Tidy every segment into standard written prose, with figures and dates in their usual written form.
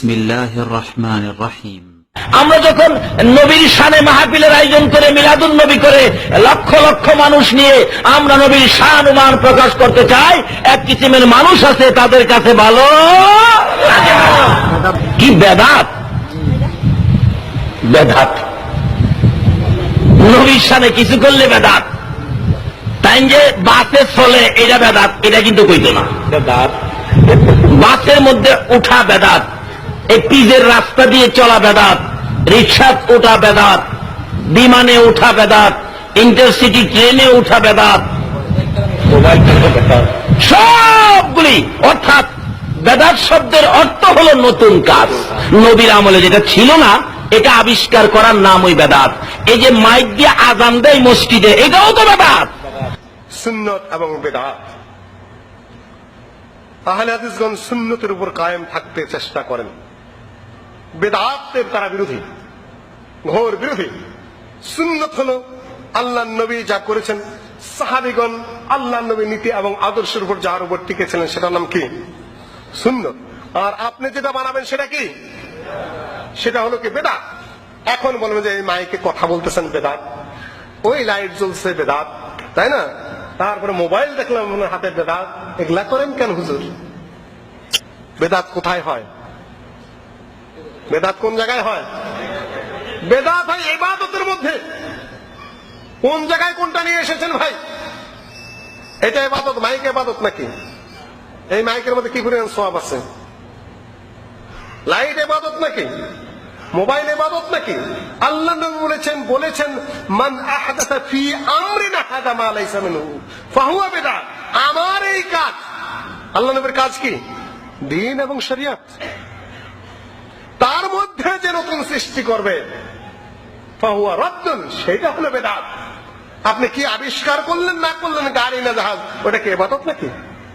বিসমিল্লাহির রহমানির রহিম। আমরা যখন নবীর শানে মাহফিলের আয়োজন করে মিলাদুন নবী করে লক্ষ লক্ষ মানুষ নিয়ে আমরা নবীর শান ও মান প্রকাশ করতে চাই, এক কিসিমের মানুষ আছে তাদের কাছে ভালো কি বেদাত বেদাত নবীর শানে কিছু করলে বেদাত, তাই যে বাসে চলে এটা বেদাত, এটা কিন্তু কইতো না। বাসের মধ্যে উঠা বেদাত, এই পিজের রাস্তা দিয়ে চলা বেদাত, রিক্সা ওঠা বেদাত, বিমানে উঠা বেদাত, ইন্টারসিটি ট্রেনে উঠা বেদাত, সবগুলি। অর্থাৎ বেদাত শব্দের অর্থ হলো নতুন কাজ। নবীর আমলে যেটা ছিল না এটা আবিষ্কার করার নাম ওই বেদাত। এই যে মাইক দিয়ে আজান দেয় মসজিদে, এটাও তো বেদাত। সুন্নত এবং বেদাত, আহলে হাদিসগণ সুন্নতের উপর কায়েম থাকতে চেষ্টা করেন, বেদাতের তারা বিরোধী, ঘোর বিরোধী। সুন্নত হলো আল্লাহ নবী যা করেছেন, সাহাবীগণ আল্লাহ নবী নীতি এবং আদর্শের উপর যার উপর টিকেছিলেন সেটার নাম কি? সুন্নত। আর আপনি যেটা বানাবেন সেটা কি? সেটা হলো কি? বেদাত। এখন বলবেন যে এই মাইকে কথা বলতেছেন বেদাত, ওই লাইট জ্বলছে বেদাত, তাই না? তারপরে মোবাইল দেখলাম হাতে বেদাত, এগুলা করেন কেন হুজুর? বেদাত কোথায় হয়? বেদাত কোন জায়গায় হয়? বেদাত হয় ইবাদতের মধ্যে। কোন জায়গায় কোনটা নিয়ে এসেছেন ভাই? এটা ইবাদত, মাইক ইবাদত নাকি? এই মাইকের মধ্যে কি পরিমাণ সওয়াব আছে? লাইট ইবাদত নাকি? মোবাইল ইবাদত নাকি? আল্লাহ নবী বলেছেন মান আহদাসা ফি আমরিনা হাদা মা লাইসা মিনহু ফাহুয়া বিদআত। আমার এই কাজ, আল্লাহ নবীর কাজ কি? দ্বীন এবং শরিয়ত। তার মধ্যে যে নতুন সৃষ্টি করবে ফাহুয়া রাদ্দুন, সেটা হলো বেদাত। আপনি কি আবিষ্কার করলেন না করলেন, গাড়ি না জাহাজ, ওটা কি ইবাদত নাকি?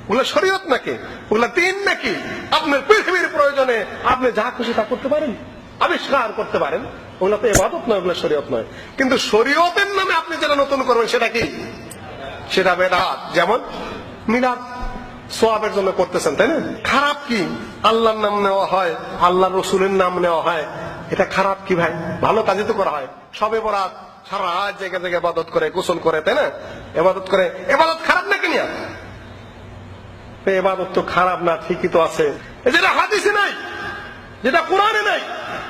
ওগুলো শরীয়ত নাকি? ওগুলো দ্বীন নাকি? আপনার পৃথিবীর প্রয়োজনে আপনি যা খুশি তা করতে পারেন, আবিষ্কার করতে পারেন, ওগুলো তো ইবাদত নয়, ওগুলো শরীয়ত নয়। কিন্তু শরীয়তের নামে আপনি যেটা নতুন করবেন সেটা কি? সেটা বেদাত। যেমন মিলাদ সওয়াবের জন্য করতেছেন, তাই না? খারাপ কি? আল্লাহর নাম নেওয়া হয়, আল্লাহ রসুলের নাম নেওয়া হয়, এটা খারাপ কি ভাই? ভালো কাজই তো করা হয়। সবে বরাত সারা রাত জায়গা জায়গায় ইবাদত করে, গোসল করে, তাই না? ইবাদত করে, ইবাদত খারাপ নাকি? নিয়া ইবাদত তো খারাপ না, ঠিকই তো আছে। যেটা হাদিসে নাই, যেটা কোরআনে নাই,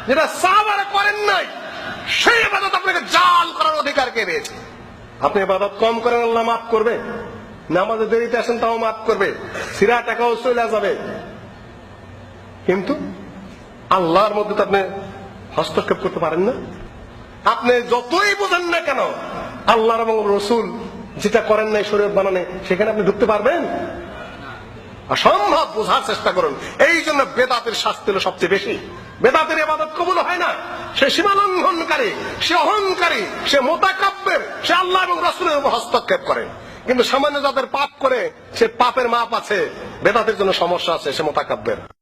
যেটা সাহাবারা করেন নাই, সেই ইবাদত আপনাকে জাল করার অধিকার কে দিয়েছে? আপনি ইবাদত কম করেন, আল্লাহ মাফ করবে। নামাজে দেরিতে আসেন, তাও মাফ করবে। সিরা টাকাও চলে যাবে, কিন্তু আল্লাহর মধ্যে তো আপনি হস্তক্ষেপ করতে পারেন না। আপনি যতই বোঝেন না কেন, আল্লাহর এবং রসুল যেটা করেন নাই শরীয়ত বানানে, সেখানে আপনি ঢুকতে পারবেন? অসম্ভব। বোঝার চেষ্টা করুন। এই জন্য বেদাতের শাস্তি হলো সবচেয়ে বেশি। বেদাতের ইবাদত কবুল হয় না। সে সীমা লঙ্ঘনকারী, সে অহংকারী, সে মুতাকাব্বির, সে আল্লাহ এবং রাসূলের উপর হস্তক্ষেপ করে। কিন্তু সামান্য যাদের পাপ করে, সে পাপের মাপ আছে, বেদাতের জন্য সমস্যা আছে, সে মুতাকাব্বির।